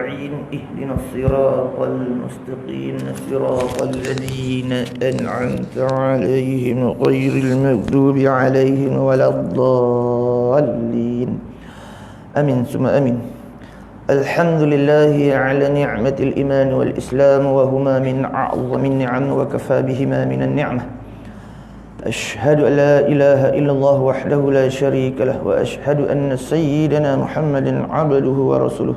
نستعين اهدنا الصراط المستقيم صراط الذين أنعمت عليهم غير المغضوب عليهم ولا الضالين آمين ثم آمين. الحمد لله على نعمة الإيمان والإسلام وهما من أعظم النعم وكفى بهما من النعمة. أشهد أن لا إله إلا الله وحده لا شريك له وأشهد أن سيدنا محمد عبده ورسوله.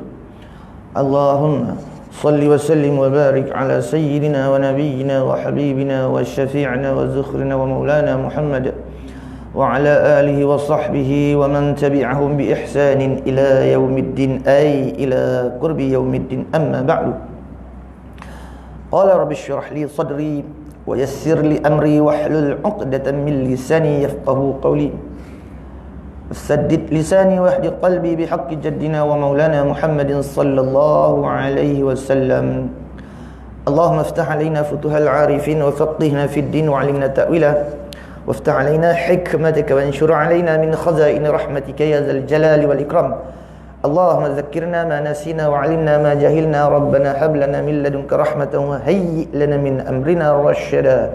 اللهم صل وسلم وبارك على سيدنا ونبينا وحبيبنا وشفيعنا وزخرنا ومولانا محمد وعلى آله وصحبه ومن تبعهم بإحسان إلى يوم الدين أي إلى قرب يوم الدين. أما بعد، قال رب اشرح لي صدري ويسر لي أمري واحلل عقدة من لساني يفقه قولي سدد لساني واهد قلبي بحق جدنا ومولانا محمد صلى الله عليه وسلم. اللهم افتح علينا فتوح العارفين وفقهنا في الدين وعلمنا تأويله وافتح علينا حكمتك وانشر علينا من خزائن رحمتك يا ذا الجلال والإكرام. اللهم ذكرنا ما نسينا وعلمنا ما جهلنا ربنا هب لنا من لدنك رحمة وهيئ لنا من أمرنا رشدا.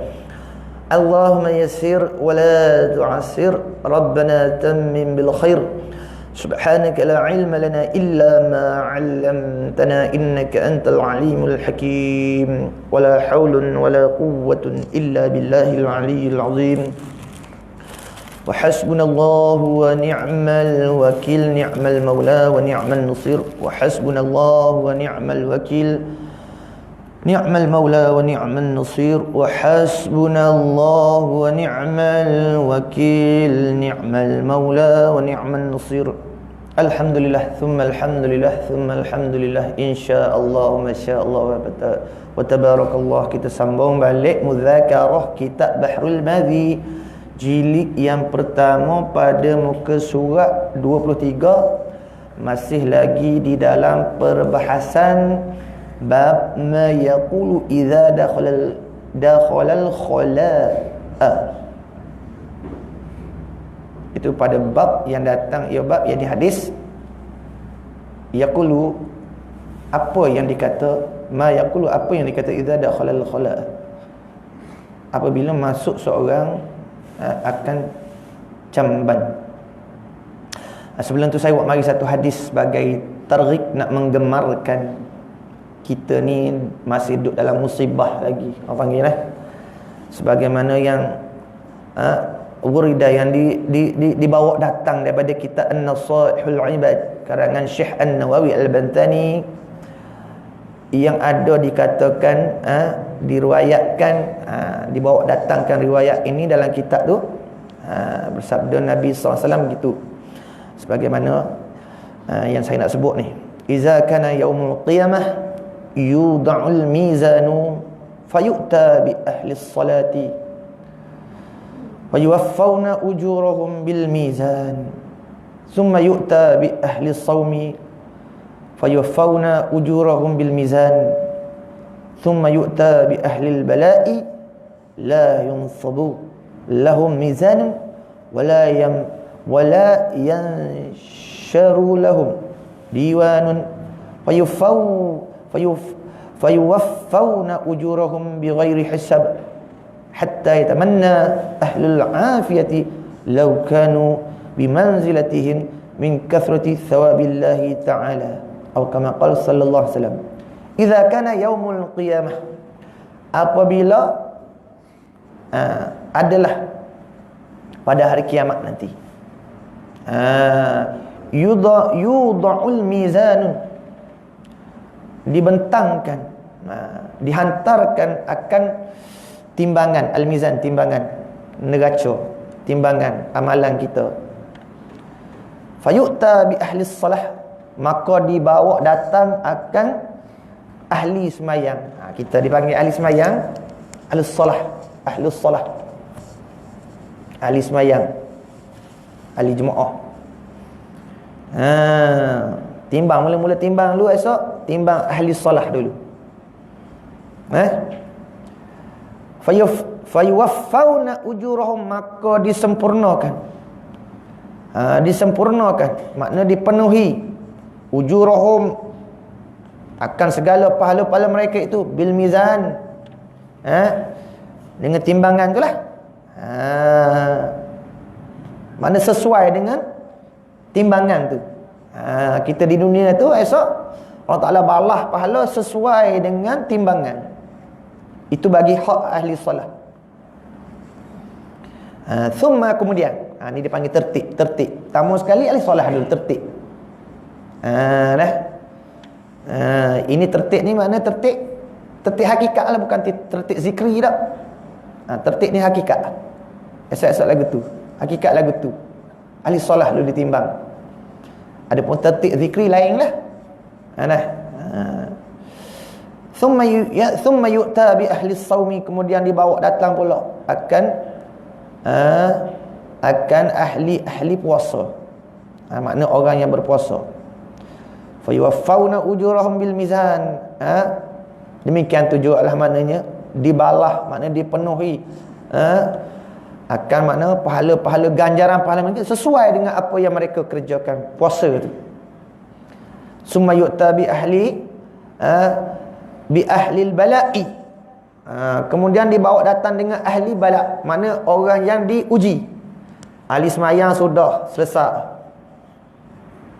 اللهم يسر ولا تعسر ربنا تمم بالخير. سبحانك لا علم لنا إلا ما علمتنا إنك أنت العليم الحكيم ولا حول ولا قوة إلا بالله العلي العظيم. وحسبنا الله ونعم الوكيل نعم المولى ونعم النصير. وحسبنا الله ونعم الوكيل نعم المولى ونعم النصير. وحسبنا الله ونعم الوكيل نعم المولى ونعم النصير. Alhamdulillah thumma alhamdulillah thumma alhamdulillah, insyaallah masyaallah wa tabarakallah. Kita sambung balik mudzakarah kitab Bahrul Madhi jilid yang pertama pada muka surat 23. Masih lagi di dalam perbahasan bab ma yaqulu idza dakhalal khala'a. Itu pada bab yang datang, ya bab yang di hadis yaqulu, apa yang dikata ma yaqulu, apa yang dikata idza dakhalal khala'a, apabila masuk seorang akan jamban. Sebelum tu saya buat mari satu hadis sebagai targhib, nak menggemarkan kita ni masih duduk dalam musibah lagi, orang panggil sebagaimana yang wuridah yang dibawa datang daripada kitab An-Nasaihul Ibad karangan Syekh An-Nawawi Al-Bantani, yang ada dikatakan diriwayatkan, dibawa datangkan riwayat ini dalam kitab tu, bersabda Nabi SAW gitu, sebagaimana yang saya nak sebut ni. Iza kana yaumul qiyamah yuda'ul mizanu fayu'ta bi ahli salati fayuwaffawna ujurahum bil mizan thumma yu'ta bi ahli sawmi fayuwaffawna ujurahum bil mizan thumma yu'ta bi ahli al bala'i la yunsabu lahum mizan wala yansharu lahum diwanun fayuwaffawna ujurahum bighairi hisab hatta yatamanna ahlul afiyati law kanu bimanzilatihim min kathrati thawabillahi ta'ala atau kama qala sallallahu alaihi wasallam. Idza kana yaumul qiyamah, apabila adalah pada hari kiamat nanti, yudha'ul mizanun, dibentangkan, dihantarkan akan timbangan, al-mizan, timbangan neraca, timbangan amalan kita. Fayu'ta bi ahli salah, maka dibawa datang akan ahli semayang. Kita dipanggil ahli semayang, ahli salah, ahli salah, ahli semayang, ahli jemaah. Timbang, mula-mula timbang dulu, esok timbang ahli salah dulu. Fayuwaffawna ujurahum, maka disempurnakan. Disempurnakan makna dipenuhi ujurahum, akan segala pahala-pahala mereka itu bil mizan, dengan timbangan itulah. Mana sesuai dengan timbangan tu. Kita di dunia tu esok Allah Ta'ala balah pahala sesuai dengan timbangan. Itu bagi hak ahli solat. Thumma, kemudian ni dipanggil tertib. Tamu sekali ahli solat dulu tertib. Ini tertib ni makna tertib hakikat lah, bukan tertib zikri tak. Tertib ni hakikat. Esok-esok lagu tu, hakikat lagu tu ahli solat dulu ditimbang. Adapun tertib zikri lain lah. Thumma yu'ta bi ahli saumi, kemudian dibawa datang pula akan ahli puasa. Makna orang yang berpuasa. Fa yuwaffawna ujurahum bil mizan. Demikian tujuanlah maknanya dibalah, maknanya dipenuhi akan makna pahala-pahala, ganjaran pahala mereka sesuai dengan apa yang mereka kerjakan puasa tu. Summa yu'ta bi ahlil bala'i. Kemudian dibawa datang dengan ahli bala', makna orang yang diuji. Ahli semayang sudah selesai,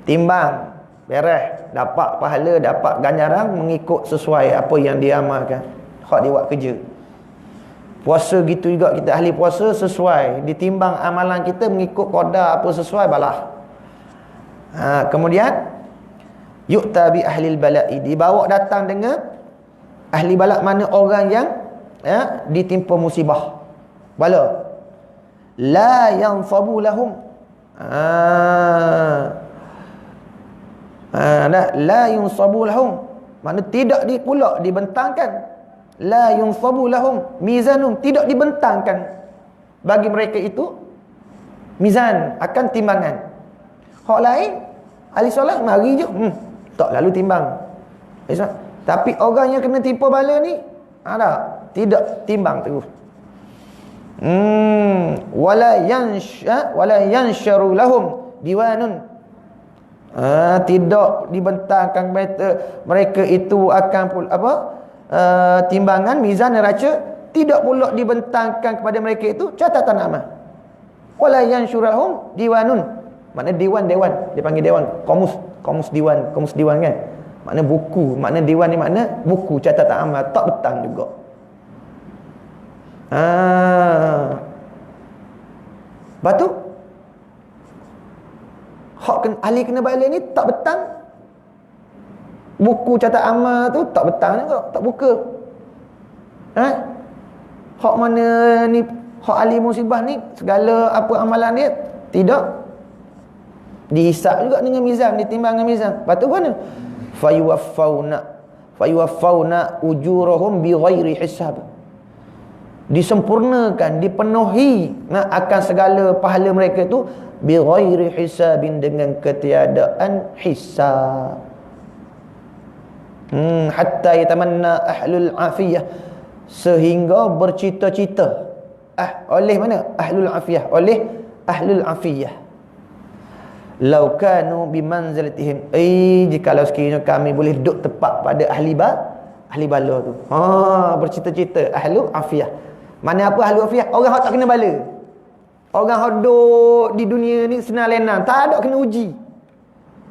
timbang beres, dapat pahala, dapat ganjaran mengikut sesuai apa yang dia amalkan, hak dia buat kerja. Puasa gitu juga, kita ahli puasa sesuai, ditimbang amalan kita mengikut qadar apa sesuai balah. Kemudian yu'ta bi ahlil bala'i, dibawa datang dengan ahli balak, mana orang yang ditimpa musibah, bala. La yansabu lahum, la yunsabu lahum, makna tidak pula dibentangkan. La yunsabu lahum mizanun, tidak dibentangkan bagi mereka itu mizan, akan timbangan. Hak lain ahli solat mari je, tak lalu timbang. Tapi orang yang kena timpa bala ni tidak timbang terus. Wala yansharu lahum diwanun, tidak dibentangkan mereka itu akan timbangan, mizan, neraca. Tidak pula dibentangkan kepada mereka itu catatan amal. Wala yanshurahum diwanun, makna dewan, dipanggil dewan, komus diwan kan, makna buku, makna diwan ni makna buku catatan amal, tak betang juga. Batu hak ahli kena balik ni tak betang, buku catat amal tu tak betang juga, tak buka. Hak mana ni, hak ahli musibah ni, segala apa amalan dia tidak dihisap juga dengan mizan, ditimbang dengan mizan. Lepas tu mana? Fayuwaffawna ujurahum bighairi hisab, disempurnakan, dipenuhi akan segala pahala mereka itu bighairi hisabin, dengan ketiadaan hisab. Hatta yatamanna ahlul afiyah, sehingga bercita-cita oleh mana? Ahlul afiyah, oleh ahlul afiyah. Lau kanu bimanzilatihim, jikalau sekiranya kami boleh duduk tepat pada ahli bala tu. Bercita-cita ahlul afiyah. Mana apa ahlul afiyah? Orang yang tak kena bala, orang yang duduk di dunia ni senang lenang, tak ada kena uji,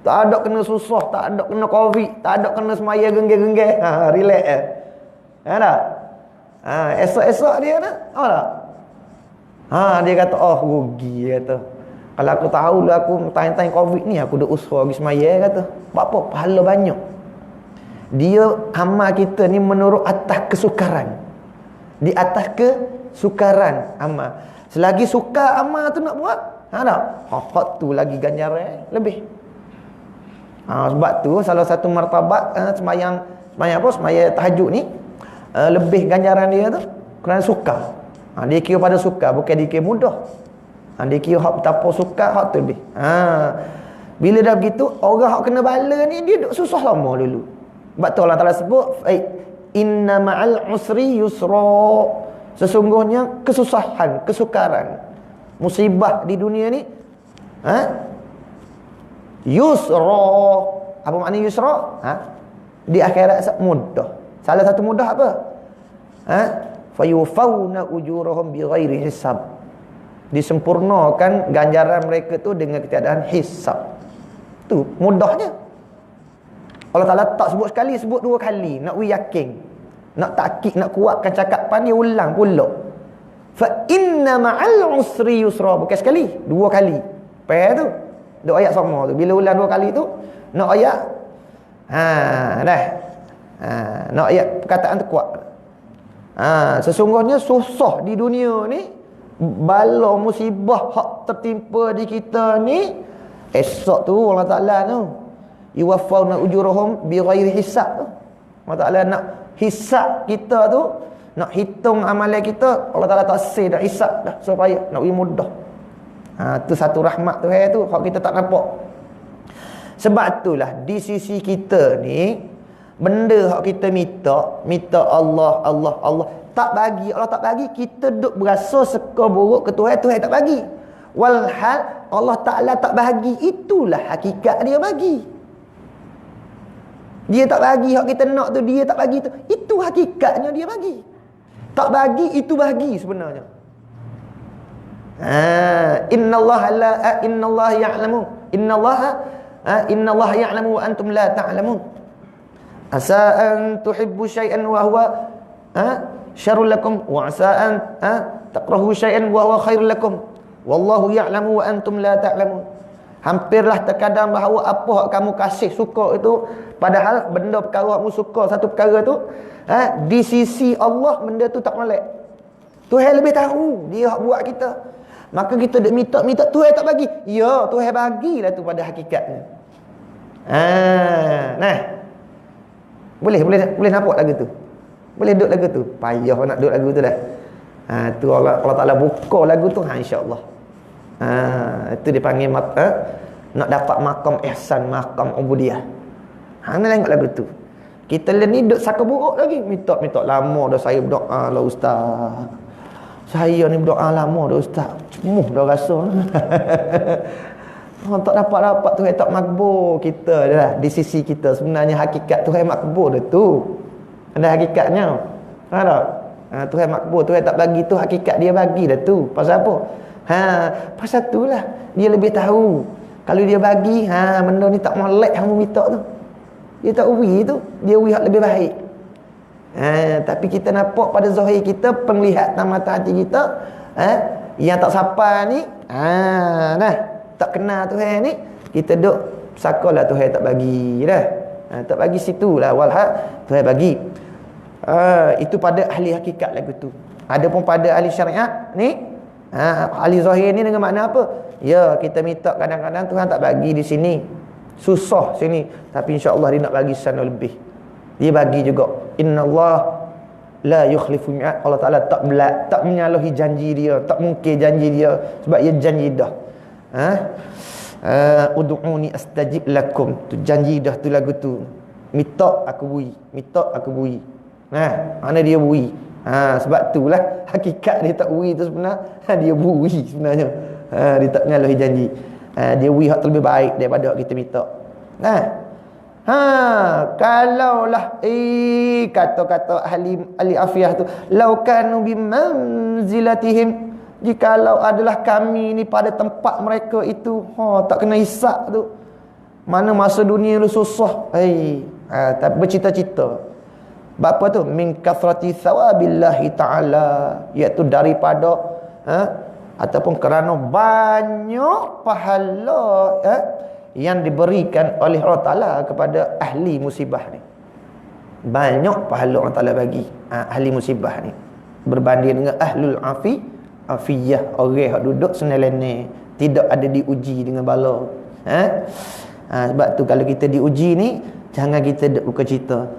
tak ada kena susah, tak ada kena covid, tak ada kena semaya genggir-genggir, relax tak? Esok-esok dia nak dia kata, rugi, dia kata. Kalau aku tahu lah aku time-time covid ni aku dah usaha pergi semaya, kata. Sebab apa? Pahala banyak. Dia amal kita ni menurut atas kesukaran. Di atas kesukaran amal. Selagi suka amal tu nak buat, hak tu lagi ganjaran lebih. Sebab tu salah satu martabat semayang tahajud ni, lebih ganjaran dia tu kerana suka. Dia kira pada suka, bukan dia kira mudah. Dia kira hak betapa suka, hak tu lebih. Bila dah begitu, orang hak kena bala ni dia duk susah lama dulu. Sebab tu Allah Ta'ala sebut, inna ma'al usri yusra, sesungguhnya kesusahan, kesukaran, musibah di dunia ni yusra. Apa makna yusra? Di akhirat mudah. Salah satu mudah apa? Fayufawna ujurahum bighairi hisab. Disempurnakan ganjaran mereka tu dengan ketiadaan hisab. Tu mudahnya. Allah Ta'ala tak sebut sekali, sebut dua kali. Nak yakin, nak takkid, nak kuatkan cakapan dia, ulang pula. Fa inna ma'al usri yusra. Bukan sekali, dua kali. Pair tu dua ayat sama tu. Bila ulang dua kali tu, nak ayat nak ayat perkataan tu kuat. Sesungguhnya susah di dunia ni, bala musibah hak tertimpa di kita ni, esok tu Allah Ta'ala tu yuwaffawna ujurahum bighairi hisab tu. Allah Ta'ala nak hisab kita tu, nak hitung amalan kita, Allah Ta'ala tak say dah hisab dah, supaya nak bagi mudah. Tu satu rahmat tu hak kita tak nampak. Sebab itulah di sisi kita ni, benda hak kita minta Allah tak bagi, Allah tak bagi, kita duk berasa seka buruk ke Tuhan, Tuhan tak bagi. Walhal Allah Ta'ala tak bagi, itulah hakikat dia bagi. Dia tak bagi hak kita nak tu, dia tak bagi tu, itu hakikatnya dia bagi. Tak bagi, itu bagi sebenarnya. Innallaha ya'lamu innallaha ya'lamu wa antum la ta'lamun. Asa an tuhibbu syai'an wa huwa syarrul lakum wa asa an takrahu syai'an wa huwa khairul lakum wallahu ya'lamu wa antum la ta'lamun. Hampirlah terkadang bahawa apa yang kamu kasih suka itu, padahal benda perkara kamu suka satu perkara tu, di sisi Allah benda tu tak molek. Tuhan lebih tahu, dia hak buat kita. Maka kita dak minta Tuhan tak bagi. Ya, Tuhan bagilah tu pada hakikatnya. Boleh nampak lagu tu. Boleh duduk lagu tu. Payah nak duduk lagu tu dah. Tu Allah Ta'ala buka lagu tu, insya-Allah. Itu dipanggil nak dapat makam ihsan, makam ubudiyah. Hang tengok lagu tu. Kita ni duduk saka buruk lagi, minta lama dah saya berdoa lah ustaz. Saya ni berdoa lama dah ustaz. Cemuh dah rasa. Tak dapat Tuhan tak makbul kita dah di sisi kita. Sebenarnya hakikat Tuhan makbul dah tu. Ada hakikatnya. Tuhan makbul, Tuhan tak bagi tu, hakikat dia bagi dah tu. Pasal apa? Pasal itulah dia lebih tahu. Kalau dia bagi, benda ni tak molek hang minta tu. Dia tak uwi tu, dia uwi hak lebih baik. Tapi kita nampak pada zahir kita, penglihatan mata hati kita, yang tak sapa ni, tak kenal Tuhan ni, kita duk sakalah Tuhan tak bagi dah. Tak bagi situlah walhal Tuhan bagi. Itu pada ahli hakikat lagu tu. Adapun pada ahli syariat ni, ahli zahir ni dengan makna apa? Ya, kita minta kadang-kadang Tuhan tak bagi di sini, susah sini, tapi insya-Allah dia nak bagi sana lebih. Dia bagi juga. Innallaha la yukhlifu mi'ad. Allah Ta'ala tak menyalahi janji dia, tak mungkin janji dia, sebab dia janji dah. Ud'uni astajib lakum. Tu janji dah tu lagu tu. Minta aku beri. Mana dia beri? Sebab itulah hakikat dia tak beri tu sebenarnya. Dia beri sebenarnya. Dia tak menyalahi janji. Dia beri hak terlebih baik daripada hak kita minta. Kalaulah kata-kata ahli afiyah tu, lau kanu bimanzilatihim, jikalau adalah kami ni pada tempat mereka itu, tak kena hisab tu, mana masa dunia lu susah, tapi bercita-cita. Apa tu? Min kathrati thawabillahi ta'ala, iaitu daripada ataupun kerana banyak pahala yang diberikan oleh Allah Ta'ala kepada ahli musibah ni. Banyak pahala Allah Ta'ala bagi ahli musibah ni berbanding dengan ahlul afiyah, orang yang duduk senelene, tidak ada diuji dengan bala. Sebab tu kalau kita diuji ni, jangan kita buka cerita.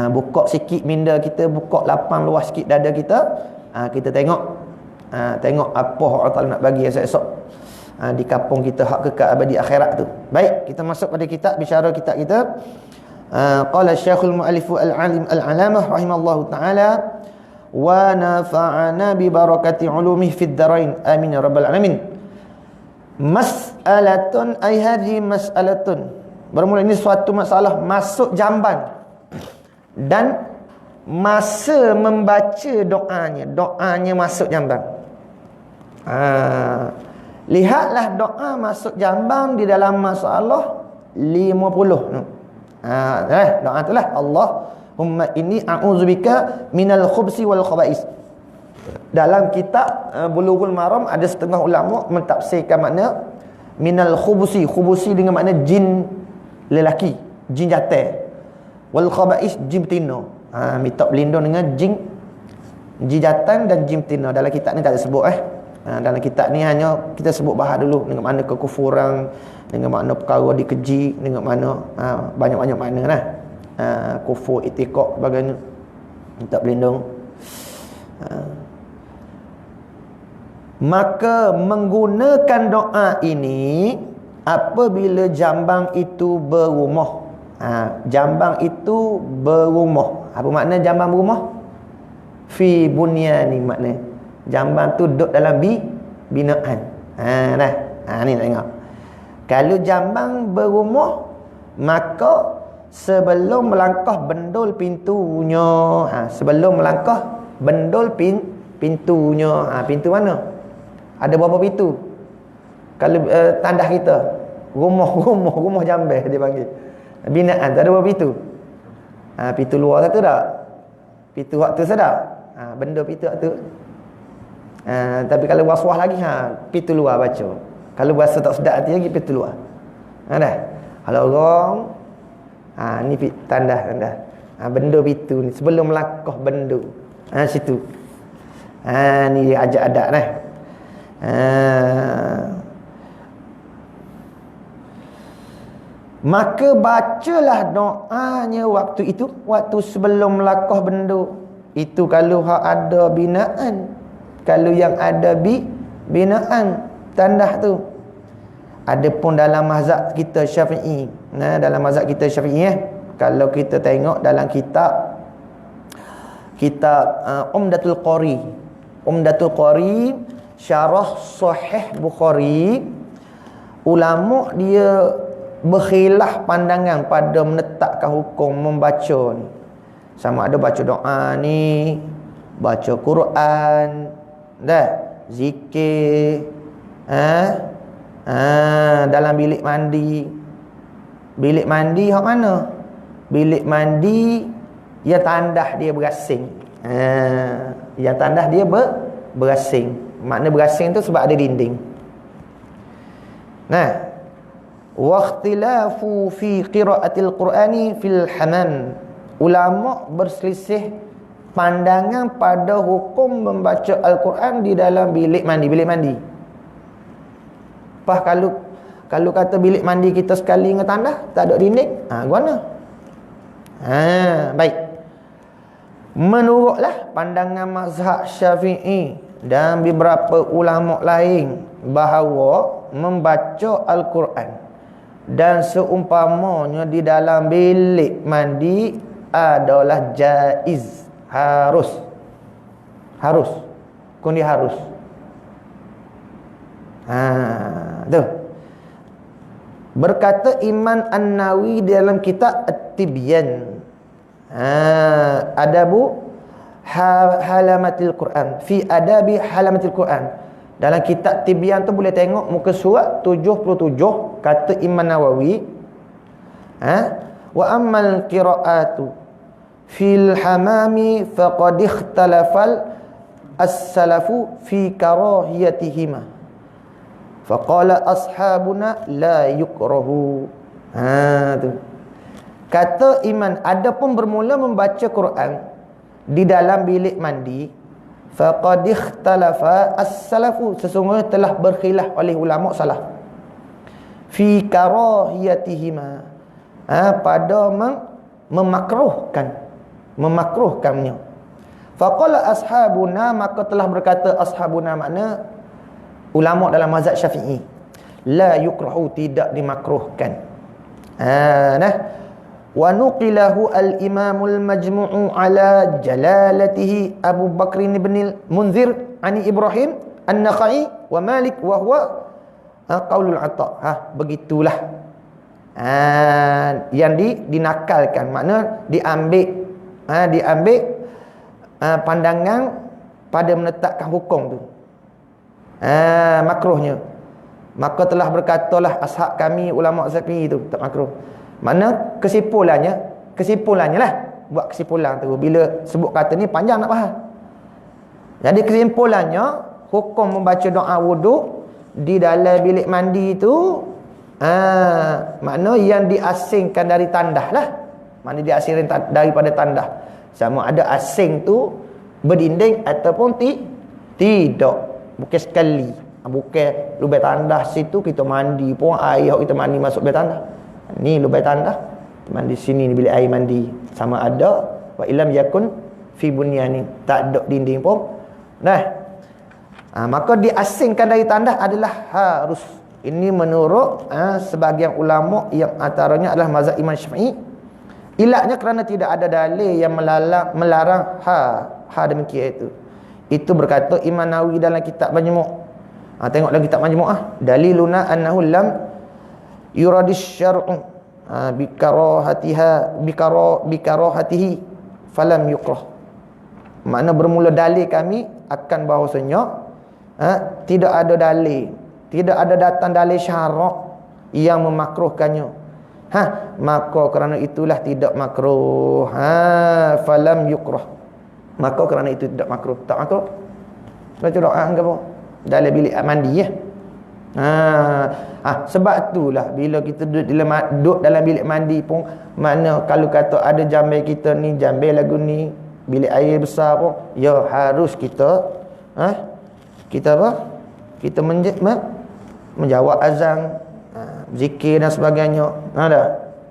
Buka sikit minda kita, buka lapang luas sikit dada kita, kita tengok apa Allah Ta'ala nak bagi esok-esok di kampung kita, hak kekal abadi akhirat tu. Baik, kita masuk pada kitab bicara kita. Qala Syekhul Mu'allifu Al-Alim Al-Alamah rahimallahu ta'ala wa nafa'ana bi barakati ulumih fid darain amin ya rabbal alamin. Mas'alatun ay hadhi mas'alatun. Bermula ini suatu masalah, masuk jamban. Dan masa membaca doanya masuk jambang. Lihatlah doa masuk jambang di dalam masalah 50. Doa itulah, Allahumma inni a'udzubika minal khubsi wal khaba'is. Dalam kitab Bulughul Maram ada setengah ulama mentafsirkan makna minal khubusi dengan makna jin lelaki, jin jantan, wal khaba'is jin betina. Minta berlindung dengan jin jantan dan jin betina. Dalam kitab ni tak ada sebut dalam kitab ni hanya kita sebut bahas dulu dengan makna kekufuran, dengan makna perkara dikeji, dengan makna banyak-banyak makna lah. Kufur, itikad, sebagainya. Minta berlindung. Maka menggunakan doa ini apabila jambang itu berumah. Jambang itu berumah. Apa makna jambang berumah? Fi bunyani, makna jambang tu duduk dalam binaan. Ni nak tengok. Kalau jambang berumah, maka sebelum melangkah bendul pintunya. Sebelum melangkah bendul pintunya. Pintu mana? Ada berapa pintu? Kalau tandas kita, rumah jambang dia panggil. Binaan tu ada berapa pintu? Pintu luar satu tak? Pintu waktu sedap. Benda pintu waktu. Tapi kalau waswah lagi, pintu luar baca. Kalau bahasa tak sedap hati lagi, pintu luar. Dah. Kalau orang, ni tandas. Benda pintu ni sebelum melangkah benda. Situ. Ni dia ajak adat dah. Maka bacalah doanya waktu itu, waktu sebelum melangkah benda. Itu kalau ada binaan. Kalau yang ada binaan tandah tu. Adapun dalam mazhab kita Syafi'i, dalam mazhab kita Syafi'i, kalau kita tengok dalam kitab Umdatul Qari syarah Sahih Bukhari, ulama dia berkhilaf pandangan pada menetapkan hukum membaca ni. Sama ada baca doa ni, baca Quran, zikir, dalam bilik mandi. Bilik mandi hak mana? Bilik mandi yang tandas dia berasing. Yang tandas dia berasing. Makna berasing tu sebab ada dinding. Waqtilafu fi qiraatil Qur'ani fil hamam. Ulama berselisih pandangan pada hukum membaca Al-Quran di dalam bilik mandi. Bilik mandi. Pas kalau kata bilik mandi kita sekali dengan tandas, tak ada dinding, gimana? Baik. Menurutlah pandangan mazhab Syafi'i dan beberapa ulama lain bahawa membaca Al-Quran dan seumpamanya di dalam bilik mandi adalah jaiz. Harus. Kundi harus. Tu. Berkata Imam An-Nawawi dalam kitab At-Tibyan. Adabu halamatil Quran. Fi adabi halamatil Quran. Dalam kitab Tibyan tu boleh tengok muka surat 77, kata Imam Nawawi, wa ammal qiraatu fil hamami faqad ikhtalafal as-salafu fi karahiyatihima faqala ashabuna la yukrahu. Tu kata Imam, adapun bermula membaca Quran di dalam bilik mandi, faqad ikhtalafa as-salafu, sesungguhnya telah berkhilaf oleh ulama salaf, fi karahiyatihima, pada memakruhkannya. Faqala ashabuna, maka telah berkata ashabuna, makna ulama dalam mazhab Syafi'i, la yukrahu, tidak dimakruhkan. Wa nuqilahu al-imamul majmu'u ala jalalatihi Abu Bakr ibn al-Munzir ani Ibrahim an-Nakhai wa Malik wa huwa qaulul Atha. Begitulah Yang dinakalkan, makna diambil pandangan pada menetapkan hukum tu. Makruhnya. Maka telah berkatalah ashab kami, ulama Syafi'i tu, tak makruh. Mana kesimpulannya lah. Buat kesimpulan tu. Bila sebut kata ni panjang nak faham. Jadi kesimpulannya, hukum membaca doa wuduk di dalam bilik mandi tu, makna yang diasingkan dari tandah lah. Makna diasingkan daripada tandah. Sama ada asing tu berdinding ataupun tidak. Bukan sekali. Bukan lubang tandah situ kita mandi pun air kita mandi masuk lubang tandah. Ni lubang tandah, mandi sini ni bilik air mandi. Sama ada wa illam yakun fi bunyani, tak ada dinding pun. Maka diasingkan dari tandah adalah harus. Ini menurut sebahagian ulama yang antaranya adalah mazhab Imam Syafi'i. Ilatnya kerana tidak ada dalil yang melarang demikian itu. Itu berkata Imam Nawawi dalam kitab Majmu'. Tengok dalam kitab Majmu', daliluna annahu lam yuradis syar'u bikarahatihi falam yukrah. Makna bermula dalil kami akan bahawasanya tidak ada dalil, tidak ada datang dalil syarak yang memakruhkannya. Maka kerana itulah tidak makruh. Falam yukrah. Maka kerana itu tidak makruh. Tak makruh. Baca doa ke apa? Dalam bilik mandi ya. Sebab itulah bila kita duduk dalam bilik mandi pun, mana kalau kata ada jambil kita ni, jambil lagu ni, bilik air besar pun, ya harus kita kita apa? Kita menjawab azan, zikir dan sebagainya.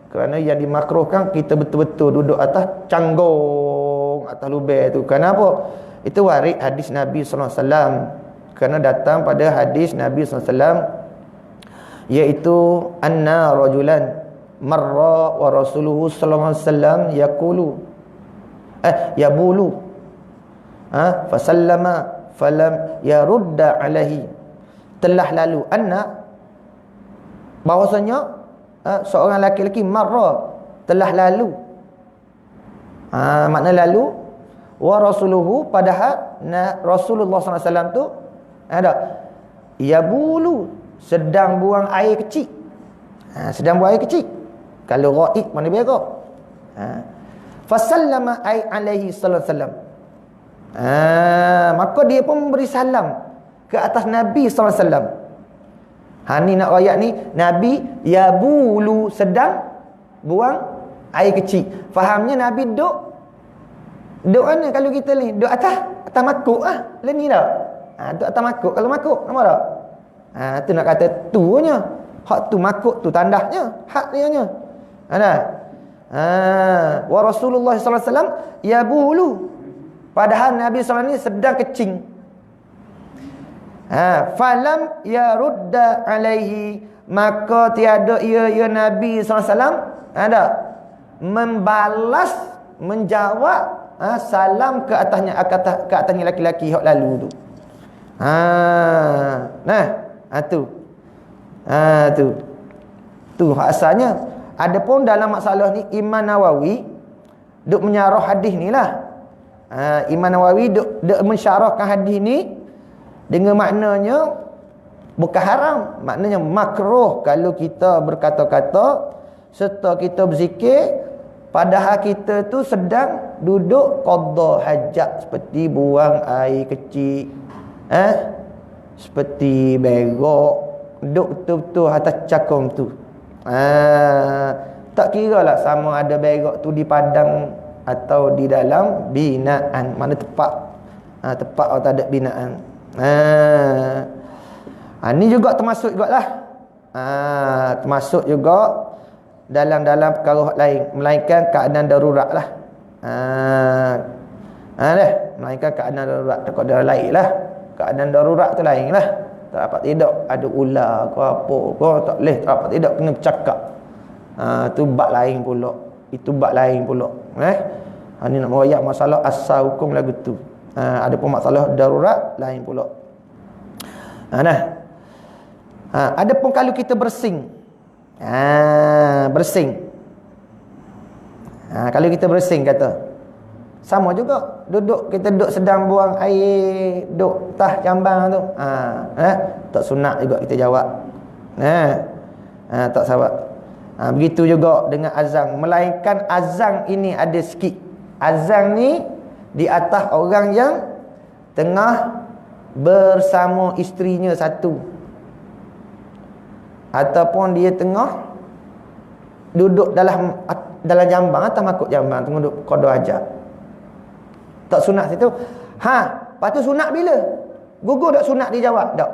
Kerana yang dimakruhkan kita betul-betul duduk atas canggung, atas lubang tu. Kenapa? Itu waris hadis Nabi sallallahu alaihi wasallam. Kerana datang pada hadis Nabi SAW, iaitu anna rajulan marra wa rasuluhu sallallahu alaihi wasallam yabulu fasallama falam yarudda alaihi. Telah lalu anna, bahwasanya seorang lelaki marra, telah lalu, makna lalu, wa rasuluhu, padahal Rasulullah sallallahu alaihi wasallam tu yabulu, sedang buang air kecil. Sedang buang air kecil. Kalau ghaib mana berak. Fasallama alaihi sallallahu alaihi wasallam. Maka dia pun memberi salam ke atas Nabi sallallahu alaihi wasallam. Ni nak ayat ni, Nabi yabulu, sedang buang air kecil. Fahamnya Nabi duduk mana kalau kita ni? Duduk atas makuk lah. Ni dah. Tu atas makuk. Kalau makuk, nampak tak? Tu nak kata tunya. Hak tu makuk tu tandahnya. Hak dia nya. Wa Rasulullah sallallahu alaihi wasallam yabulu. Padahal Nabi sallallahu alaihi wasallam ni sedang kecing. Falam yarudda alaihi, maka tiada ia Nabi sallallahu alaihi wasallam membalas, menjawab salam ke atasnya laki-laki hak lalu tu. Tu asalnya. Adapun dalam masalah ni Imam Nawawi duk menyarah hadis ni lah. Imam Nawawi duk mensyarahkan hadis ni dengan maknanya bukan haram, maknanya makruh kalau kita berkata-kata serta kita berzikir padahal kita tu sedang duduk qada hajat, seperti buang air kecil, seperti berak, duduk betul-betul atas cakung tu. Tak kira lah sama ada berak tu di padang atau di dalam binaan, mana tepat atau tak ada binaan. Ni juga termasuk jugalah. Termasuk juga dalam perkara lain, melainkan keadaan darurat lah. Melainkan keadaan darurat, keadaan lain lah. Keadaan darurat tu lain lah. Tak dapat tidak, ada ular ke apa ke, tak boleh, tak dapat tidak, kena bercakap. Tu bab lain pula. Itu bab lain pula. Ni nak merayak masalah asal hukum lagu tu. Ada pun masalah darurat lain pula. Ada pun kalau kita bersing, Bersing. Kalau kita bersing kata, sama juga kita duduk sedang buang air, duduk tah jambang tu. Tak sunat juga kita jawab. Tak sahabat. Begitu juga dengan azan. Melainkan azan ini ada sikit. Azan ni di atas orang yang tengah bersama isterinya satu, ataupun dia tengah duduk dalam jambang, atas makuk jambang, tengah duduk qada hajat. Tak sunat situ. Lepas tu sunat bila? Gugur tak sunat dijawab? Tak.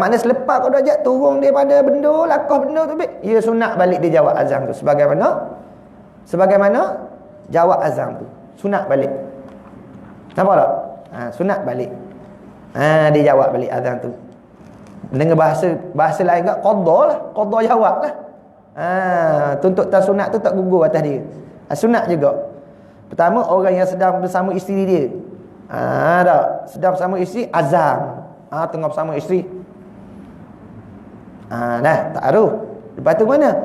Maknanya selepas qada hajat turun daripada benda, lakah benda tu, ia sunat balik dijawab azan tu. Sebagaimana jawab azan tu. Sunat balik. Nampak tak? Sunat balik. Dijawab balik azan tu. Dengan bahasa lain kat qada lah, qada jawab lah. Tuntut tak sunat tu tak gugur atas dia. Sunat juga. Pertama, orang yang sedang bersama isteri dia. Sedang bersama isteri, azan. Tengah bersama isteri. Tak aruh. Lepas tu mana?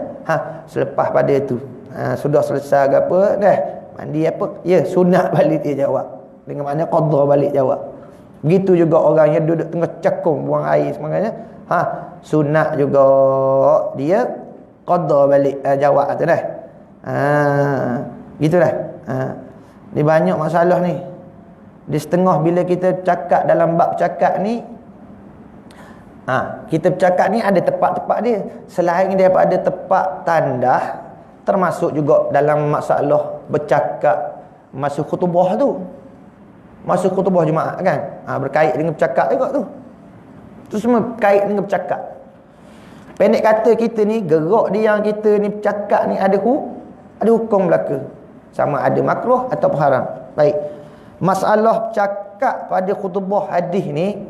Selepas pada tu. Sudah selesai ke apa, dah mandi apa, ya sunat balik dia jawab. Dengan makna qada balik jawab. Begitu juga orang yang duduk tengah cakung buang air semaganya, sunat juga dia qada balik jawab tu dah. Gitulah. Ni banyak masalah ni. Di setengah bila kita cakap dalam bab cakap ni, kita bercakap ni ada tempat-tempat dia. Selain daripada tempat tandah, termasuk juga dalam masalah bercakap masa khutbah tu. Masa khutbah Jumaat kan, berkait dengan bercakap juga tu. Tu semua berkait dengan bercakap. Pendek kata, kita ni gerak dia yang kita ni bercakap ni ada hukum belaka. Sama ada makruh atau haram. Baik. Masalah bercakap pada khutbah hadis ni,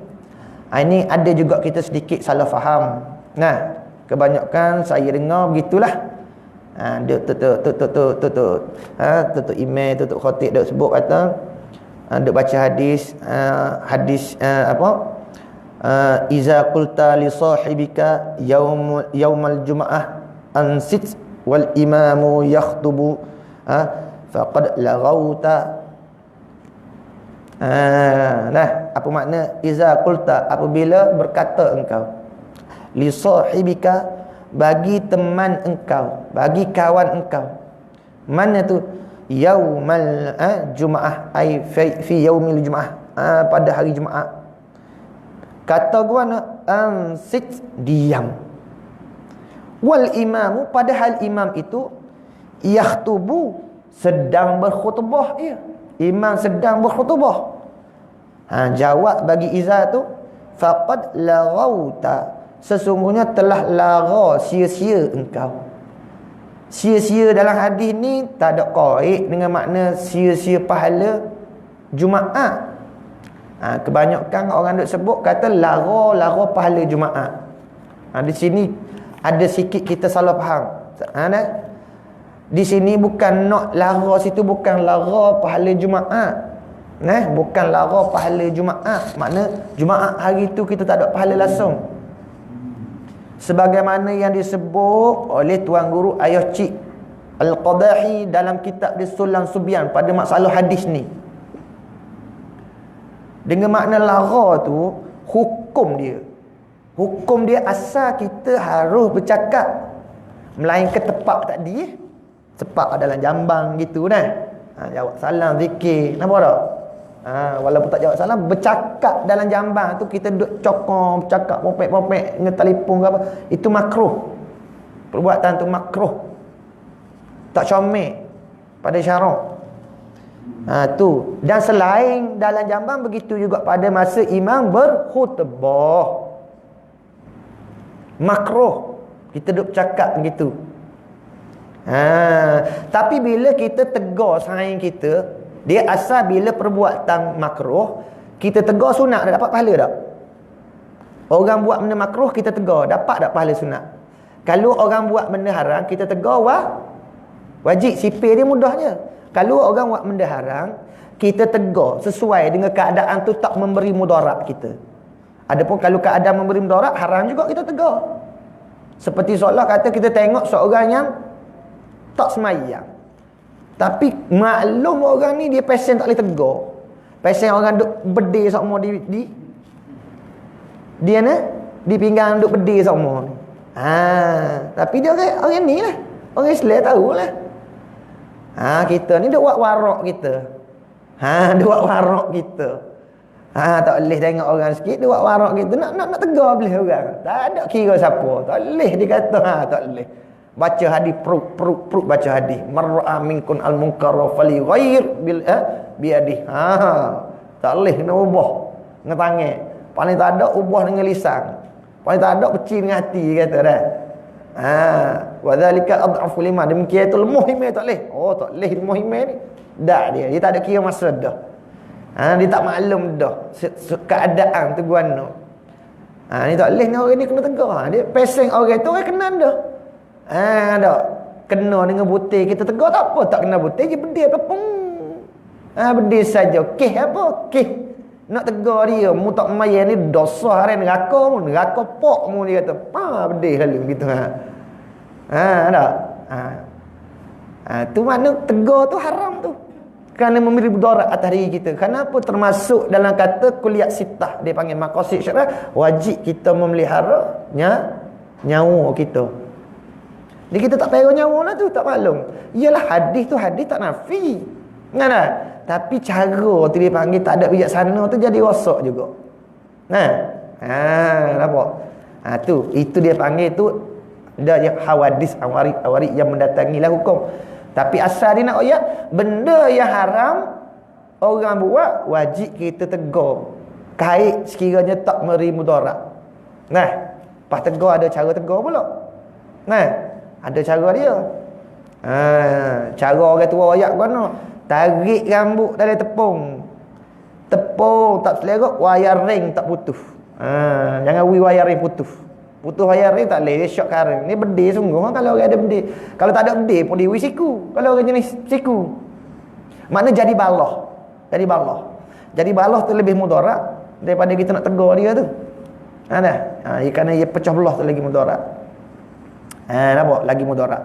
ini ada juga kita sedikit salah faham. Kebanyakan saya dengar begitulah. Tutup email, tutup khatib duk sebut kata, duk baca hadis, iza qulta li sahibika yaumal jum'ah ansit wal imamu yakhtubu faqad laghauta. Apa makna iza qulta? Apabila berkata engkau, li sahibika, bagi teman engkau, bagi kawan engkau. Mana tu? Yaumal Jumaah, ai fi yaumil Jumaah, pada hari Jumaat. Kata gua nak ansit, diam. Wal imamu, padahal imam itu yakhtubu, sedang berkhutbah dia. Imam sedang berkhutbah. Jawab bagi iza tu, faqad laghauta, sesungguhnya telah lara, sia-sia engkau. Sia-sia dalam hadis ni tak ada kait dengan makna sia-sia pahala Jumaat. Kebanyakan orang duk sebut kata lara pahala Jumaat. Di sini ada sikit kita salah faham. Di sini bukan nak lara, situ bukan lara pahala Jumaat. Bukan lara pahala Jumaat. Makna Jumaat hari tu kita tak ada pahala langsung. Sebagaimana yang disebut oleh Tuan Guru Ayah Cik Al-Qadahi dalam kitab dia Sulam Subyan pada masalah hadis ni. Dengan makna lara tu, hukum dia asal kita harus bercakap, melainkan tepat tadi tepat dalam jambang gitu jawab salam, zikir, nampak tak? Walaupun tak jawab salam, bercakap dalam jambang tu, kita duduk cokong, bercakap popek-popek dengan telefon ke apa, itu makruh. Perbuatan tu makruh, tak comel pada syarak. Tu. Dan selain dalam jambang, begitu juga pada masa imam berkhutbah, makruh kita duduk bercakap begitu. Tapi bila kita tegur saing kita, dia asal bila perbuatan makruh, kita tegur sunat, dah dapat pahala tak? Orang buat benda makruh, kita tegur, dapat tak pahala sunat? Kalau orang buat benda haram, kita tegur wajib, sipir dia mudahnya. Kalau orang buat benda haram, kita tegur sesuai dengan keadaan tu tak memberi mudarat kita. Adapun kalau keadaan memberi mudarat, haram juga kita tegur. Seperti seolah kata kita tengok seorang yang tak semayang. Tapi maklum orang ni dia pesen tak boleh tegur. Pesen orang duk berdiri semua di dia ni di pinggang duk berdiri semua ni. Tapi dia orang ni lah. Orang Islam tahulah. Kita ni duk buat warak kita. Duk buat warak kita. Tak boleh tengok orang sikit duk buat warak kita. Nak tegur boleh orang. Tak ada kira siapa. Tak boleh dia kata tak boleh. Baca hadis perut baca hadis. Mar'a minkun al-munkara falyughayyir biadih. Tak boleh kena ubah dengan tangan. Paling tak ada ubah dengan lisan. Paling tak ada pecih dengan hati kata dah. Wa dzalika adhafu liman. Demikian itu lemah iman tak boleh. Tak boleh lemah iman ni. Dia tak ada kira masa dah. Dia tak maklum dah keadaan tu guano. Ni tak boleh ni orang ni kena tegur. Dia peseng orang tu orang kena dah. Tak kena dengan butir kita tegur tak apa, tak kena butir je berdiri pepung. Berdiri saja. Okey apa? Okey. Nak tegur dia, mu tak mayan ni dosa hari neraka mu, neraka pok mu dia kata. Berdiri lalu gitu tak? Tu mana tegur tu haram tu. Kerana memberi mudarat atas diri kita. Kenapa termasuk dalam kata kuliah sitah dia panggil maqasid syarah, wajib kita memelihara nyawa kita. Jadi kita tak perlu nyawa lah tu, tak maklum. Yalah hadis tu hadis tak nafi. Kan tak? Tapi cara tu dia panggil tak ada bijaksana tu jadi rosak juga. Nampak? Itu dia panggil tu dia hawadis awarid yang mendatangilah hukum. Tapi asal dia nak ayat benda yang haram orang buat wajib kita tegur. Kait sekiranya tak memberi mudarat. Pas tegur ada cara tegur pula. Ada cara dia. Cara orang tua ayat mana? Tarik rambut dari tepung. Tepung tak selera, wayar ring tak putus. Jangan wayar ring putus. Putus wayar ring tak boleh, dia syok karang. Ni bedil sungguh kalau orang ada bedil. Kalau tak ada bedil pun dia siku. Kalau orang jenis siku. Makna jadi balah. Jadi balah tu lebih mudarat daripada kita nak tegur dia tu. Kerana ia pecah belah tu lagi mudarat. Nampak? Lagi mudarat.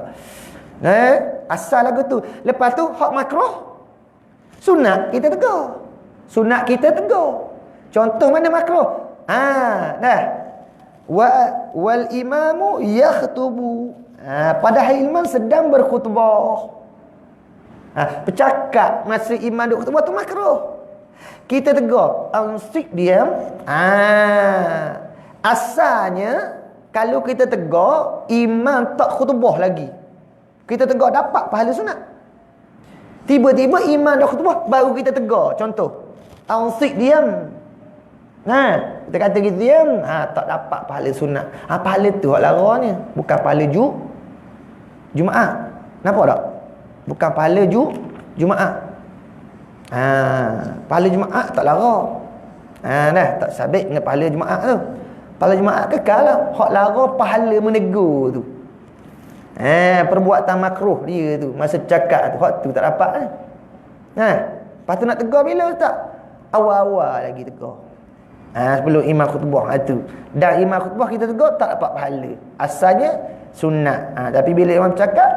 Asal lagu tu. Lepas tu hak makruh. Sunat kita tegur. Contoh mana makruh? Wal imamu yakhtubu. Padahal imam sedang berkhutbah. Bercakap masa imam duk khutbah tu makruh. Kita tegur, ansik diam. Asalnya kalau kita tegur imam tak khutbah lagi, kita tegur dapat pahala sunat. Tiba-tiba imam dah khutbah baru kita tegur. Contoh, ansik diam. Kita kata kita diam, tak dapat pahala sunat. Pahala tu hak laranya, bukan pahala Jumaat. Nampak tak? Bukan pahala Jumaat. Pahala Jumaat tak lara. Tak sabit dengan pahala Jumaat tu. Pahala Jumaat kekal lah. Hak lara pahala menegur tu. Perbuatan makruh dia tu, masa cakap tu, hak tu tak dapat kan. Lepas tu nak tegur bila tak? Awal-awal lagi tegur. Sebelum imam khutbah tu. Dan imam khutbah kita tegur tak dapat pahala. Asalnya sunat. Tapi bila imam cakap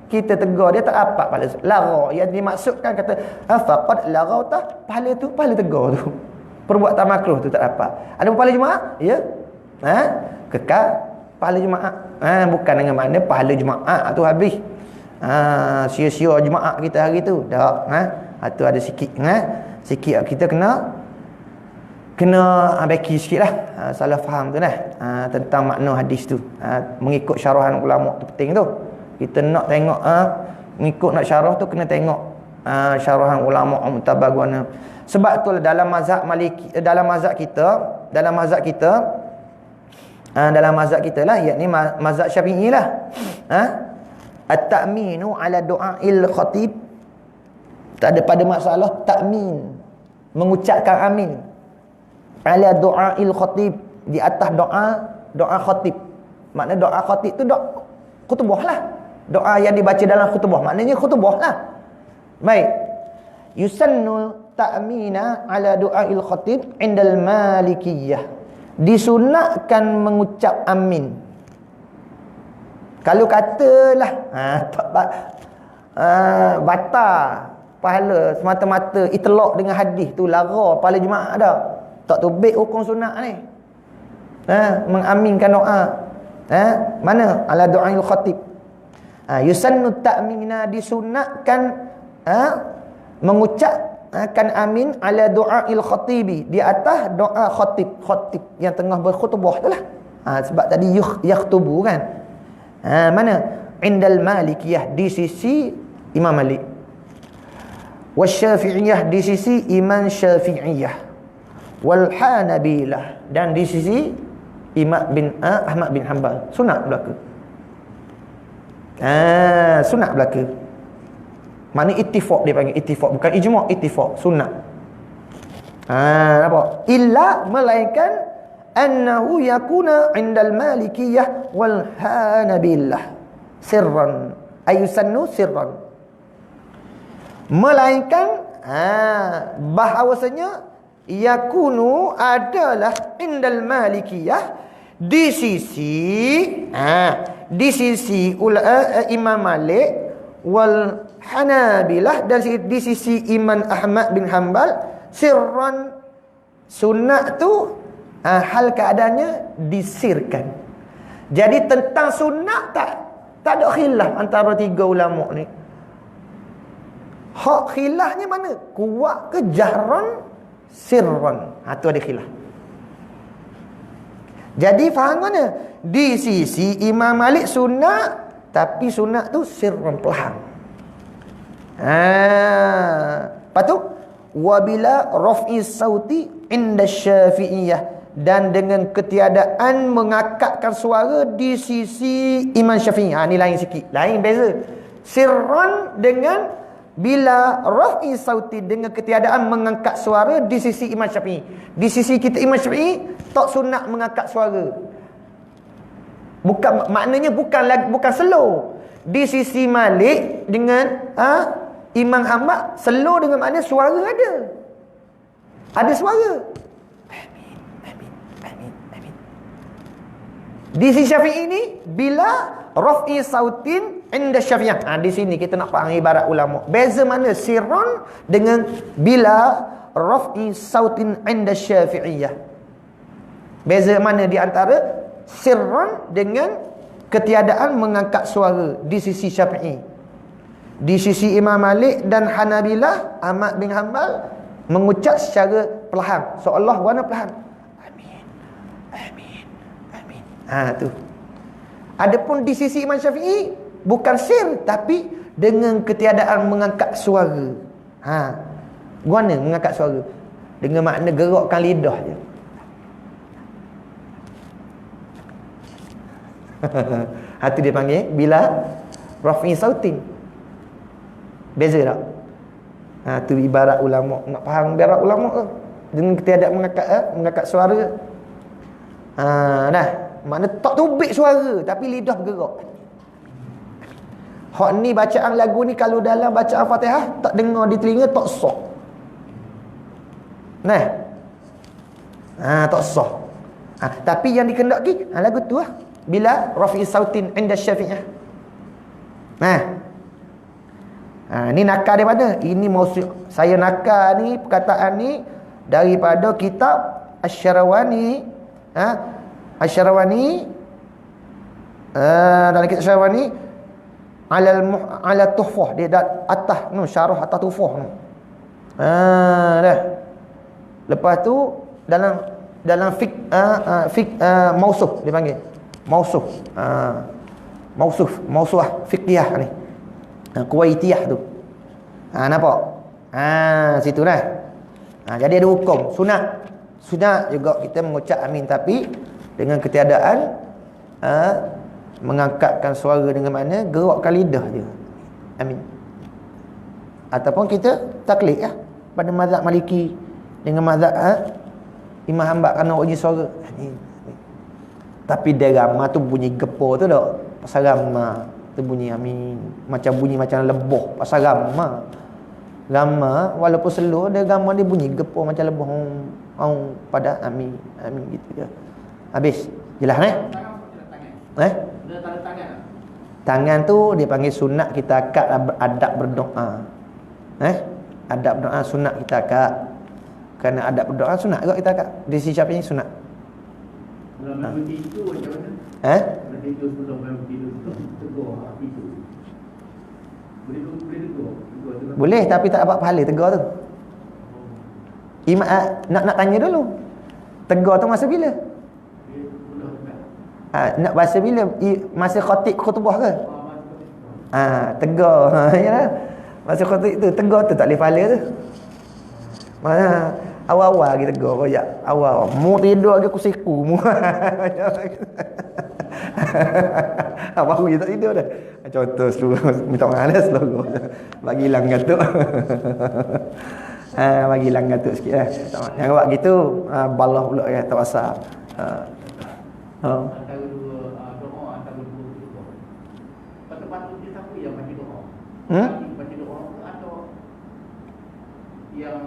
kita tegur dia tak dapat pahala. Lara yang dimaksudkan kata faqad larauta, pahala tu pahala tegur tu. Perbuatan makruh tu tak dapat. Ada pahala Jumaat? Ya. Kekal pahala Jumaat. Bukan dengan makna pahala Jumaat tu habis. Sia-sia Jumaat kita hari tu. Tak. Tu ada sikit. Sikit kita kena baki sikit lah. Salah faham tu tentang makna hadis tu. Mengikut syarahan ulama tu penting tu. Kita nak tengok mengikut nak syarah tu kena tengok syarahan ulama mutabagwana. Sebab tu dalam mazhab Maliki, dalam mazhab kita lah, yakni mazhab Syafi'i lah. At-ta'minu ala du'ail khatib. Tak ada pada masalah ta'min, mengucapkan amin ala du'ail khatib, di atas doa khatib. Makna doa khatib tu doa khutbah lah. Doa yang dibaca dalam khutbah, maknanya khutbah lah. Baik. Yusannu ta'mina ala du'ail khatib indal malikiyah. Disunatkan mengucap amin. Kalau katalah batal pahala semata-mata itlaq dengan hadis tu lara pahala Jumaat dah. Tak tubik hukum sunat ni. Mengaminkan doa. Mana? Ala du'ail khatib. Yusannu ta'mina, disunatkan mengucapkan amin ala du'ail khatibi, di atas doa khatib yang tengah berkhutbah tu lah. Sebab tadi yakhtubu kan. Mana? Indal Malikiyah, di sisi Imam Malik. Wasyafi'iyah, di sisi Imam Syafi'iyah. Wal Hanabilah, dan di sisi Imam bin Ahmad bin Hanbal. Sunat belaka. Sunat belaka. Mana ittifaq, dia panggil ittifaq, bukan ijma', ittifaq, sunat. Apa? Illa, melainkan annahu yakuna indal Malikiyah wal Hanabilah sirran, ayusannu sirran. Melainkan bahawasanya yakunu adalah indal Malikiyah, di sisi Imam Malik wal Hanabilah, dan di sisi Imam Ahmad bin Hanbal, sirran, sunat tu hal keadaannya disirkan. Jadi tentang sunat tak ada khilaf antara tiga ulama ni. Hak khilafnya mana? Kuat ke jahran, sirran? Tu ada khilaf. Jadi faham mana? Di sisi Imam Malik sunat, tapi sunat tu sirran, perlahan. Lepas tu wabila raf'i sauti inda Syafi'iyah, dan dengan ketiadaan mengakakkan suara di sisi Imam Syafi'i. Ni lain sikit, lain beza. Sirran dengan bila raf'i sauti, dengan ketiadaan mengangkat suara di sisi Imam Syafi'i. Di sisi kita Imam Syafi'i tak sunat mengangkat suara. Bukan, maknanya bukan slow. Di sisi Malik dengan Imam Ahmad, slow dengan makna suara ada. Ada suara. Amin. Di sisi Syafi'i ni bila raf'i sautin inda Syafi'iyah. Di sini kita nak faham ibarat ulama. Beza mana sirran dengan bila raf'i sautin inda Syafi'iyah. Beza mana di antara sirran dengan ketiadaan mengangkat suara di sisi Syafi'i. Di sisi Imam Malik dan Hanabilah, Ahmad bin Hanbal mengucap secara perlahan, seolah warna perlahan. Amin. Tu. Adapun di sisi Imam Syafi'i bukan sir, tapi dengan ketiadaan mengangkat suara. Guana mengangkat suara dengan makna gerakkan lidah je. Itu dia panggil bila raf'i sautin. Beza tak? Tu ibarat ulama. Nak faham ibarat ulama ke? Dengan ketiadaan mengangkat suara. Dah. Makna tak tubik suara, tapi lidah bergerak. Hak ni bacaan lagu ni, kalau dalam bacaan Fatihah tak dengar di telinga, tak sah. Tak sah. Tapi yang dikendaki lagu tu lah, bila raf'i sautin inda Syafi'iyah. Ni nakal daripada ini, maksud saya nakal ni, perkataan ni daripada kitab Asy-Syarawani. Asy-Syarawani, dalam kitab Asy-Syarawani ala tuhfah, dia atas syarah atas tuhfah tu. Dah. Lepas tu dalam fiqh mausuf, dia panggil mausuf. Mausuah fiqhiyah ni. Kuwaitiyah tu. Nampak? Situ dah. Jadi ada hukum sunat juga kita mengucap amin, tapi dengan ketiadaan mengangkatkan suara dengan makna gerakkan lidah je. Amin. Ataupun kita taklid pada mazhab Maliki dengan mazhab Imam Hanbal kerana uji suara. Amin. Tapi derama tu bunyi gepo tu tak. Pasal ramah tu bunyi amin, macam lebah. Pasal ramah walaupun slow, dia gambar dia bunyi gepo macam lebah. Pada amin gitu je. Habis. Jelas Dia tanda tangan. Tangan tu dia panggil sunat kita akad adab berdoa. Adab berdoa sunat kita akad. Kerana adab berdoa sunat juga kita akad. Di sisi siapa ni sunat? Kalau main tidur macam mana? Kalau tidur sebelum main tidur tegur hati tu. Boleh tegur. Boleh tapi tak dapat pahala tegur tu. Nak tanya dulu. Tegur tu masa bila? Nak bahasa bila? Masa khatib khutbah ke? Tegur. Yalah. Masa khatib tu tegur tu tak boleh pahala tu. Mana awal-awal kita tegur royak. Awal. Mu tidur lagi aku siku mu. Baru je tak tidur dah. Contoh seluruh minta maaf dah seluruh. Bagi hilang gantuk. Bagi hilang gantuk sikit lah. Jangan buat gitu. Balah pula kan tak pasal. Antara dua doa, antara dua doa. Patut-patut dia siapa yang baca doa? Baca doa ke atau yang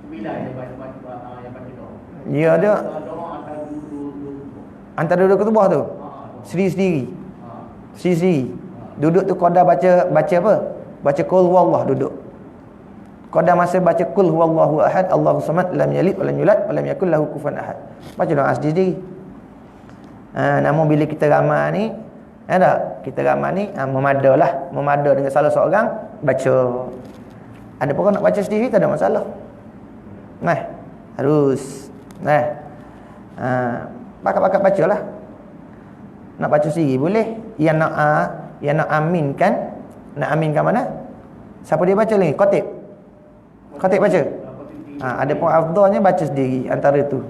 bila yang baca doa? Ya ada. Doa Antara dua khutbah tu. Sendiri-sendiri. Sendiri-sendiri. Duduk tu qada baca apa? Baca qul huwallah duduk. Qada masa baca qul huwallahu ahad, Allahus samad, lam yalid wa lam yulad wa lam yakul lahu kufuwan ahad. Baca doa sendiri. Namun bila kita ramai ni, ada kita ramai ni memada dengan salah seorang baca. Ada pun nak baca sendiri tak ada masalah. Harus. Bakat-bakat bacalah. Nak baca sendiri boleh. Yang nak aminkan, nak aminkan mana? Siapa dia baca ni? Khatib baca. Ada pun afdalnya baca sendiri antara tu.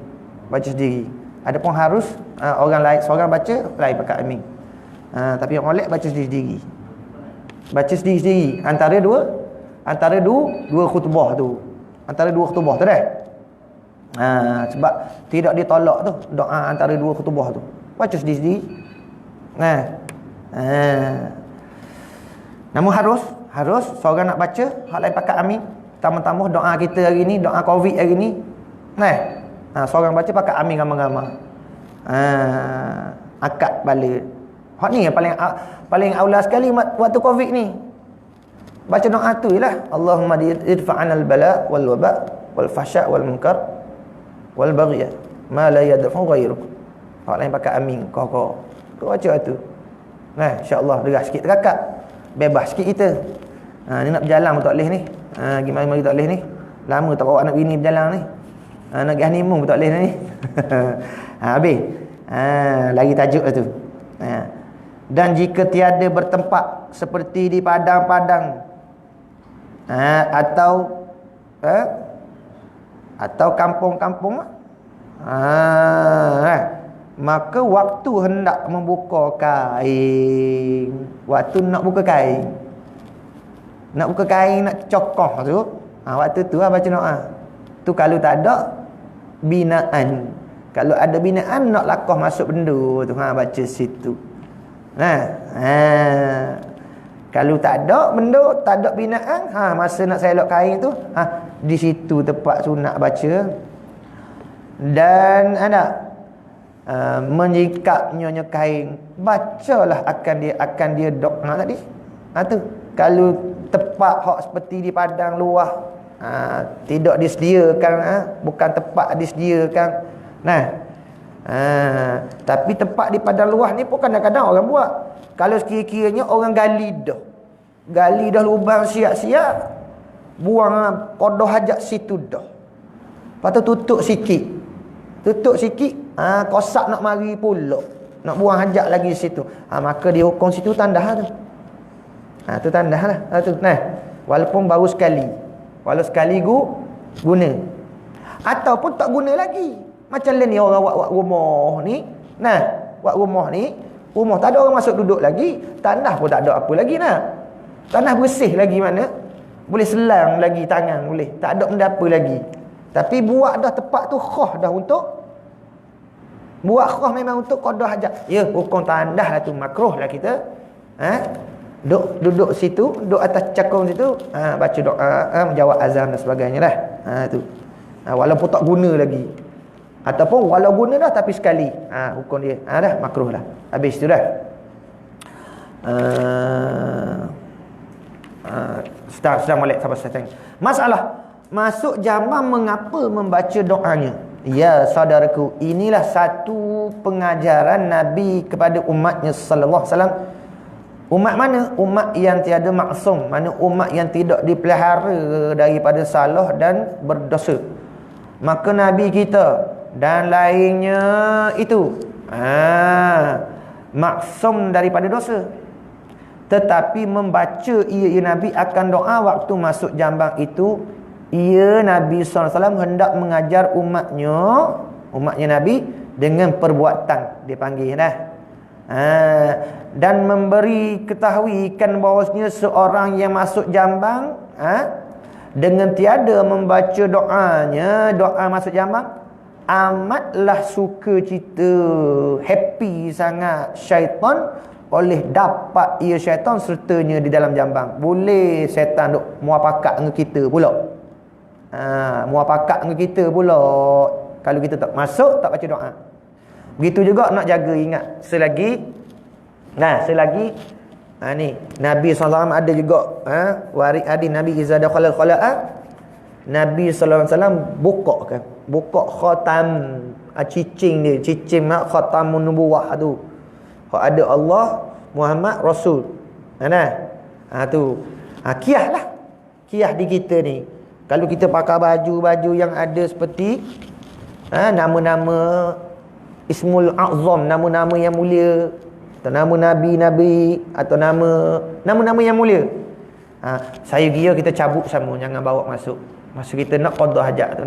Baca sendiri. Ada pun harus orang lain seorang baca, lain pakai amin. Tapi yang molek baca sendiri-sendiri. Baca sendiri-sendiri antara dua khutbah tu. Antara dua khutbah tu dah. Sebab tidak ditolak tu doa antara dua khutbah tu. Baca sendiri-sendiri. Namun harus seorang nak baca, hak lain pakai amin. Tambah-tambah doa kita hari ni, doa Covid hari ni. Seorang baca pakai amin ramai-ramai. Akad bala. Hak ni yang paling aula sekali waktu Covid ni. Baca doa tu ialah Allahumma idfa'anal bala wal waba wal fahsya wal munkar wal baghy ma la yadfa'u ghairuk. Hak lain pakai amin kau baca tu. Insya-Allah derah sikit terakak. Bebas sikit kita. Ni nak berjalan pun tak boleh ni. Gimana mari tak boleh ni. Lama tak bawa anak bini berjalan ni. Nak pergi honeymoon pun tak boleh ni. Habis. Lagi tajuk lah tu. Dan jika tiada bertempat seperti di padang-padang atau kampung-kampung, maka waktu hendak membuka kain. Waktu nak buka kain, nak cokoh tu, waktu tu baca doa. Tu kalau tak ada binaan. Kalau ada binaan nak lakoh masuk benda tu, baca situ. Kalau tak ada benda, tak ada binaan, masa nak selok kain tu, di situ tempat sunat baca. Dan menyingkap nyonya kain, bacalah akan dia doa tadi. Tu kalau tempat hak seperti di padang luar, tidak disediakan, bukan tempat disediakan. Tapi tempat di padang luar ni pun kadang-kadang orang buat. Kalau sekiranya orang gali dah lubang siap-siap, buang kodoh hajat situ dah. Lepas tu tutup sikit, kosak nak mari pula, nak buang hajat lagi situ, maka dia hukum situ tandah tu. Tu tandah lah tu. Walaupun baru sekali, guna, ataupun tak guna lagi. Macam ni orang buat rumah ni, rumah tak ada orang masuk duduk lagi, tanah pun tak ada apa lagi tanah bersih lagi, mana boleh selang lagi tangan, boleh, tak ada benda apa lagi. Tapi buat dah tempat tu khah dah untuk buat khah, memang untuk qada hajat. Ya, hukum tandah lah tu, makruh lah kita duduk situ, duduk atas cakung situ, baca doa, menjawab azan dan sebagainya lah. Tu walaupun tak guna lagi, ataupun walau guna dah tapi sekali, hukum dia dah makruh lah. Habis tu dah. Sedang molek sampai saya tengok. Masalah masuk jambang mengapa membaca doanya? Ya saudaraku, inilah satu pengajaran Nabi kepada umatnya sallallahu alaihi wasallam. Umat mana? Umat yang tiada maksum, mana umat yang tidak dipelihara daripada salah dan berdosa. Maka Nabi kita dan lainnya itu maksum daripada dosa. Tetapi membaca ia Nabi akan doa waktu masuk jambang itu, ia Nabi SAW hendak mengajar umatnya Nabi dengan perbuatan. Dia panggil dah. Dan memberi ketahuikan bahawasanya seorang yang masuk jambang dengan tiada membaca doanya, doa masuk jambang, amatlah suka cita, happy sangat syaitan oleh dapat ia syaitan sertanya di dalam jambang. Boleh syaitan duk muapakat dengan kita pula. Muapakat dengan kita pula kalau kita tak masuk, tak baca doa. Begitu juga nak jaga, ingat. Selagi ni Nabi SAW ada juga waris hadis Nabi iza dakhala al-khala'a, Nabi SAW buka khatam, cicing khatamun nubuwah tu. Hak ada Allah, Muhammad, Rasul. Kiah di kita ni. Kalau kita pakai baju-baju yang ada seperti nama-nama Ismul A'zam, nama-nama yang mulia, atau nama Nabi-Nabi, atau nama-nama yang mulia, saya kira kita cabut sama, jangan bawa masuk. Masa kita nak qada hajat tu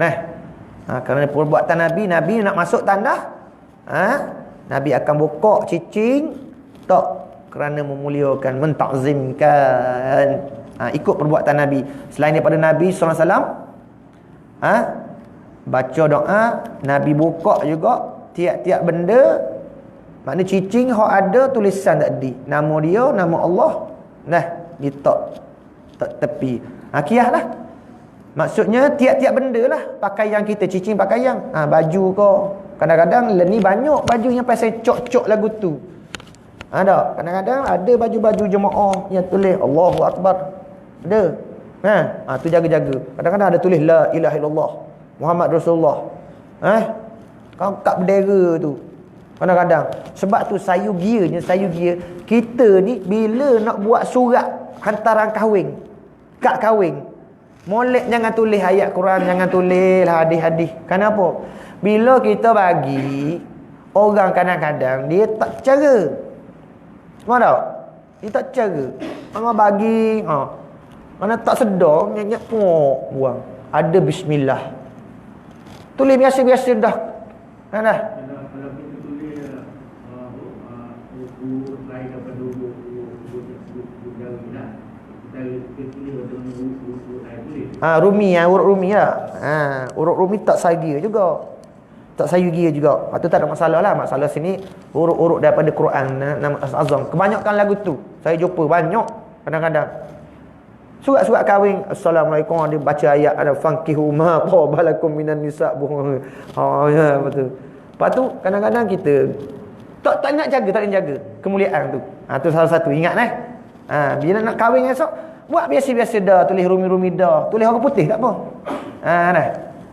kerana perbuatan Nabi nak masuk tandah, Nabi akan buka cicing tak, kerana memuliakan, mentakzimkan, ikut perbuatan Nabi. Selain daripada Nabi SAW baca doa, Nabi buka juga tiap-tiap benda. Maknanya cicing hak ada tulisan tadi, nama dia, nama Allah, letak tepi. Kiah lah. Maksudnya tiap-tiap benda lah. Pakaian kita, cicing pakaian, baju kau. Kadang-kadang ni banyak baju yang pasal cok-cok lagu tu. Ada. Kadang-kadang ada baju-baju jemaah yang tulis Allahu Akbar. Ada. Tu jaga-jaga. Kadang-kadang ada tulis La ilaha illallah Muhammad Rasulullah. Kau kat bendera tu. Kadang-kadang. Sebab tu sayu gia kita ni bila nak buat surat hantaran kahwin, kad kahwin, molek jangan tulis ayat Quran, jangan tulis hadis-hadis. Kenapa? Bila kita bagi, orang kadang-kadang dia tak cara. Semua tahu? Dia tak cara. Orang bagi, mana tak sedar, nyanyi buang. Ada bismillah. Tulis biasa-biasa dah. Kalau kita tulis huruf lain daripada huruf jauh ni lah, kita tulis huruf lain tulis. Rumi, huruf Rumi lah. Huruf Rumi tak sagia juga. Tu tak ada masalah lah. Masalah sini huruf-huruf daripada Quran, nama Azam. Kebanyakan lagu tu saya jumpa banyak. Kadang-kadang surat-surat kahwin, Assalamualaikum, dia baca ayat ada fankihu ma qabalakum minan nisa. Ya betul. Lepas tu kadang-kadang kita tak nak jaga kemuliaan tu. Tu salah satu, ingat bila nak kahwin esok, buat biasa-biasa dah, tulis rumi-rumi dah, tulis orang putih tak apa.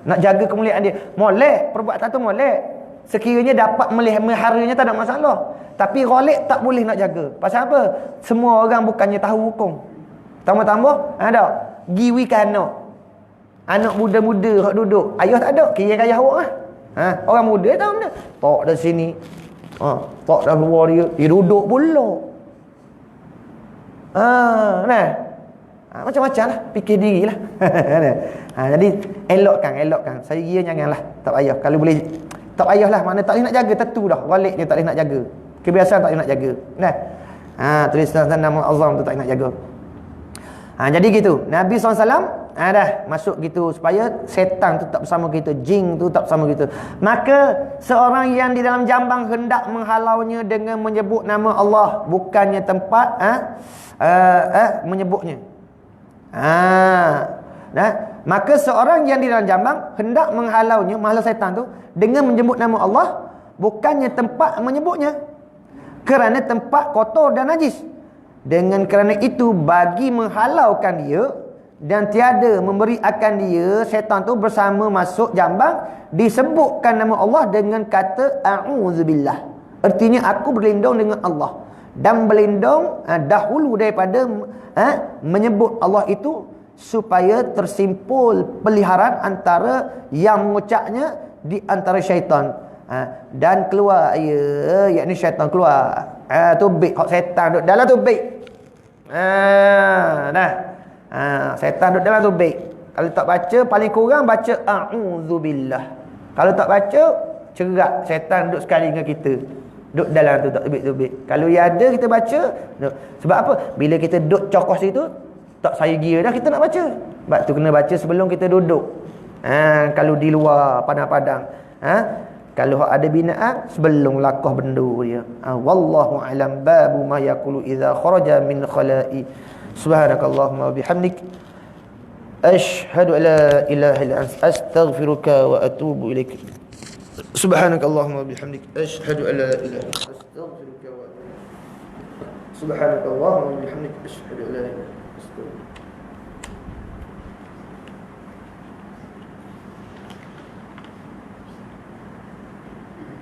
Nak jaga kemuliaan dia. Molek, perbuatan tu molek. Sekiranya dapat meliharanya tak ada masalah. Tapi ghalib tak boleh nak jaga. Pasal apa? Semua orang bukannya tahu hukum. Tambah-tambah ada giwi kan anak muda-muda hak duduk, ayah tak ada, kira ayah awak lah. Orang muda tahu benda. Tok dari sini. Tok dah keluar dia duduk pula. Macam-macam lah, fikir diri lah. Jadi elokkan. Saya kira janganlah, tak payah. Kalau boleh tak payahlah, mana tak boleh nak jaga, tentu dah balik dia tak boleh nak jaga. Kebiasaan tak boleh nak jaga. Tulisan nama azam tu tak boleh nak jaga. Jadi gitu, Nabi SAW dah masuk gitu supaya setan tu tak bersama kita, jin tu tak bersama kita. Maka seorang yang di dalam jambang hendak menghalaunya dengan menyebut nama Allah, bukannya tempat menyebutnya. Maka seorang yang di dalam jambang hendak menghalaunya, menghalau setan tu dengan menyebut nama Allah, bukannya tempat menyebutnya, kerana tempat kotor dan najis. Dengan kerana itu bagi menghalaukan dia dan tiada memberi akan dia, syaitan tu bersama masuk jambang, disebutkan nama Allah dengan kata a'udzubillah. Artinya aku berlindung dengan Allah. Dan berlindung dahulu daripada menyebut Allah itu, supaya tersimpul peliharaan antara yang mengucapnya di antara syaitan. Dan keluar yakni syaitan keluar. Tubik hak syaitan duduk dalam tubik. Syaitan duduk dalam tubik. Kalau tak baca, paling kurang baca a'udzubillah. Kalau tak baca, cerak syaitan duduk sekali dengan kita. Duduk dalam tu tak tubik-tubik. Kalau dia ada, kita baca. Sebab apa? Bila kita duduk cokoh situ, tak saya gira dah kita nak baca. Sebab tu kena baca sebelum kita duduk. Kalau di luar padang-padang, kalau ada binaan, sebelum lakoh benda dia. Wallahu alam babu ma yaqulu idza kharaja min khala'i. Subhanakallahumma wa bihamdik, asyhadu an la ilaha illa anta, astaghfiruka wa atubu ilaik. Subhanakallahumma wa bihamdik, asyhadu an la ilaha illa anta, astaghfiruka wa Subhanakallahumma wa bihamdik, asyhadu an la ilaha illa anta, astaghfiruka.